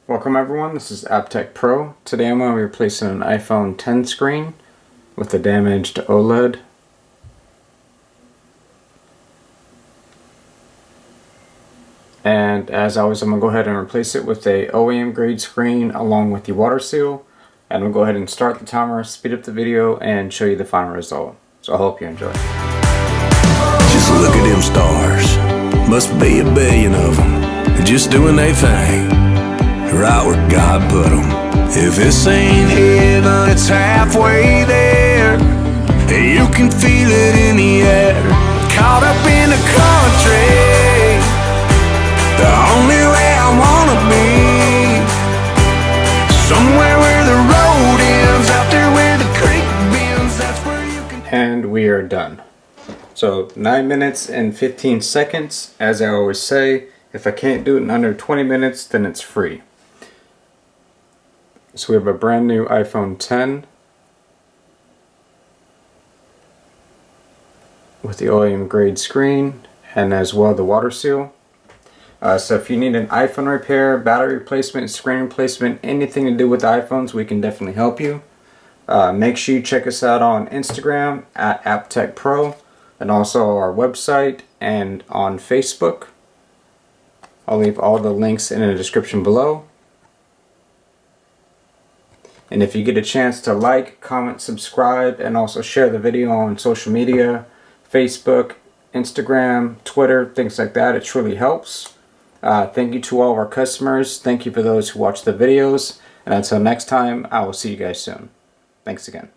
Welcome everyone, this is AppTech Pro. Today I'm going to be replacing an iPhone 10 screen with a damaged OLED. And as always, I'm going to go ahead and replace it with a OEM grade screen along with the water seal. And we'll go ahead and start the timer, speed up the video, and show you the final result. So I hope you enjoy. Just look at them stars. Must be a billion of them. Just doing their thing. Right where God put them. If this ain't heaven, it's halfway there. You can feel it in the air. Caught up in the country, the only way I wanna be. Somewhere where the road ends, out there where the creek bends, that's where you can. And we are done. So 9 minutes and 15 seconds. As I always say, if I can't do it in under 20 minutes, then it's free. So we have a brand new iPhone 10 with the OEM grade screen and as well the water seal. So if you need an iPhone repair, battery replacement, screen replacement, anything to do with iPhones, we can definitely help you. Make sure you check us out on Instagram at AppTechPro and also our website and on Facebook. I'll leave all the links in the description below. And if you get a chance to like, comment, subscribe, and also share the video on social media, Facebook, Instagram, Twitter, things like that, it truly helps. Thank you to all of our customers. Thank you for those who watch the videos. And until next time, I will see you guys soon. Thanks again.